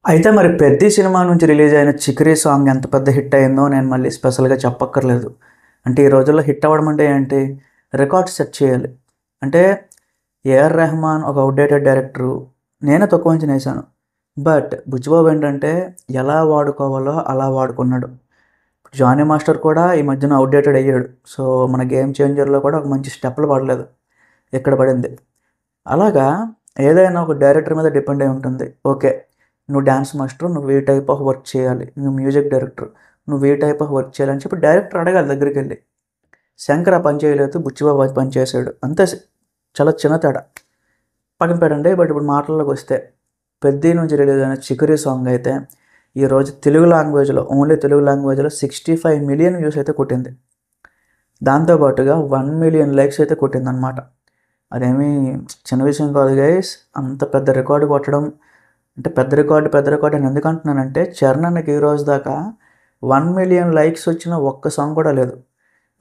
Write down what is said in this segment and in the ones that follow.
అయితే మరి 'పెద్ది' సినిమా నుంచి రిలీజ్ అయిన 'చికిరి' సాంగ్ ఎంత పెద్ద హిట్ అయిందో నేను మళ్ళీ స్పెషల్‌గా చెప్పక్కర్లేదు. అంటే ఈ రోజుల్లో హిట్ అవ్వడం అంటే ఏంటి? రికార్డ్ సెట్ చేయాలి. అంటే 'ఏఆర్ రెహమాన్' ఒక ఔట్‌డేటెడ్ డైరెక్టరు. నేనే తక్కువ అంచనా ఏశాను. బట్ బుచ్చిబాబు ఏంటంటే ఎలా వాడుకోవాలో అలా వాడుకున్నాడు. 'జానీ మాస్టర్' కూడా ఈ మధ్యన ఔట్‌డేటెడ్ అయ్యాడు. సో, మన 'గేమ్ చేంజర్‌లో' కూడా ఒక మంచి స్టెప్పులు పడలేదు. ఇక్కడ పడింది. అలాగా ఏదైనా ఒక డైరెక్టర్ మీద డిపెండ్ అయి ఉంటుంది. ఓకే. నువ్వు డాన్స్ మాస్టర్. నువ్వు ఈ టైప్ ఆఫ్ వర్క్ చేయాలి. నువ్వు మ్యూజిక్ డైరెక్టర్. నువ్వు ఈ టైప్ ఆఫ్ వర్క్ చేయాలి అని చెప్పి డైరెక్టర్ అడగాలి దగ్గరికెళ్ళి. శంకర్ ఆ పని చేయలేదు. బుచ్చిబాబు ఆ పని చేశాడు. అంతే చాలా చిన్న తేడా. పక్కన పెట్టండి. బట్ ఇప్పుడు మాటల్లోకొస్తే 'పెద్ది' నుంచి రిలీజ్ అయిన 'చికిరి' సాంగ్ అయితే ఈరోజు తెలుగు లాంగ్వేజ్‌లో ఓన్లీ తెలుగు లాంగ్వేజ్‌లో 65 మిలియన్ వ్యూస్ అయితే కొట్టింది. దాంతో పాటుగా 1,000,000 లైక్స్ అయితే కొట్టిందనమాట. అదేమీ చిన్న విషయం కాదు గైస్. అంత పెద్ద రికార్డ్ కొట్టడం అంటే పెద్ద రికార్డ్ అని ఎందుకు అంటున్నానంటే 'చరణ్' అన్నకి ఈ రోజు దాకా 1,000,000 లైక్స్ వచ్చిన ఒక్క సాంగ్ కూడా లేదు.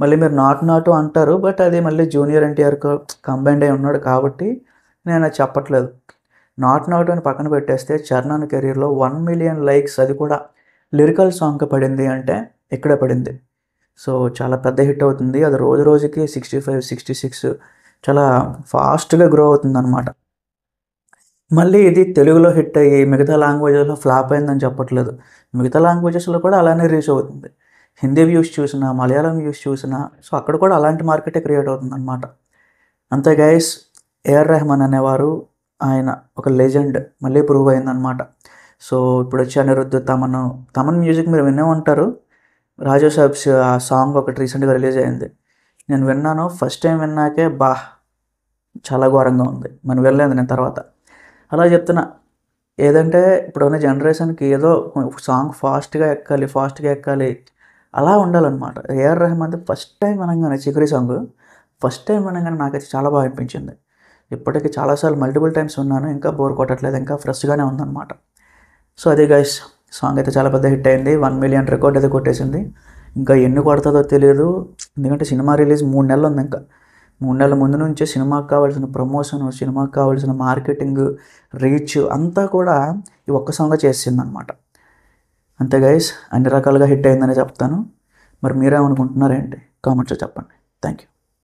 మళ్ళీ మీరు 'నాటు నాటు' అంటారు. బట్ అది మళ్ళీ జూనియర్ ఎన్టీఆర్‌తో కంబైన్డ్ అయి ఉన్నాడు కాబట్టి నేను అది చెప్పట్లేదు. 'నాటు నాటు' అని పక్కన పెట్టేస్తే 'చరణ్' అన్న కెరీర్‌లో 1,000,000 లైక్స్ అది కూడా లిరికల్ సాంగ్‌కి పడింది అంటే ఇక్కడే పడింది. సో, చాలా పెద్ద హిట్ అవుతుంది. అది రోజు రోజుకి 65, 66 చాలా ఫాస్ట్‌గా గ్రో అవుతుందనమాట. మళ్ళీ ఇది తెలుగులో హిట్ అయ్యి మిగతా లాంగ్వేజెస్‌లో ఫ్లాప్ అయిందని చెప్పట్లేదు. మిగతా లాంగ్వేజెస్‌లో కూడా అలానే రీచ్ అవుతుంది. హిందీ వ్యూస్ చూసినా, మలయాళం వ్యూస్ చూసినా సో, అక్కడ కూడా అలాంటి మార్కెటే క్రియేట్ అవుతుందనమాట. అంతే గైస్. ఏఆర్ రెహమాన్ అనేవారు ఆయన ఒక లెజెండ్ మళ్ళీ ప్రూవ్ అయిందనమాట. సో, ఇప్పుడొచ్చే అనిరుద్, తమన్ మ్యూజిక్ మీరు వినే ఉంటారు. 'రాజా సాబ్' ఆ సాంగ్ ఒకటి రీసెంట్‌గా రిలీజ్ అయింది. నేను విన్నాను. ఫస్ట్ టైమ్ విన్నాకే చాలా ఘోరంగా ఉంది. మనం వినలేదు నేను తర్వాత. అలా చెప్తున్నా. ఏదంటే ఇప్పుడున్న జనరేషన్‌కి ఏదో సాంగ్ ఫాస్ట్‌గా ఎక్కాలి. అలా ఉండాలనమాట. ఏఆర్ రెహమాన్‌ది ఫస్ట్ టైమ్ వినంగానే 'చికిరి' సాంగు ఫస్ట్ టైమ్ వినంగానే నాకైతే చాలా బాగా అనిపించింది. ఇప్పటికి చాలా సార్లు మల్టిపుల్ టైమ్స్ విన్నాను. ఇంకా బోర్ కొట్టట్లేదు. ఇంకా ఫ్రెష్‌గానే ఉందనమాట. సో, అది గైస్. సాంగ్ అయితే చాలా పెద్ద హిట్ అయింది. 1,000,000 రికార్డ్ అయితే కొట్టేసింది. ఇంకా ఎన్ని కొడతదో తెలీదు. ఎందుకంటే సినిమా రిలీజ్ 3 నెలలు ఉంది ఇంకా. 3 నెలల ముందు నుంచే సినిమాకి కావాల్సిన ప్రమోషను, సినిమాకి కావాల్సిన మార్కెటింగు, రీచ్ అంతా కూడా ఈ ఒక్క సాంగే చేసేసిందనమాట. అంతే గైస్. అన్ని రకాలుగా హిట్ అయిందనే చెప్తాను. మరి మీరేమనుకుంటున్నారేంటి? కామెంట్స్‌లో చెప్పండి. Thank you.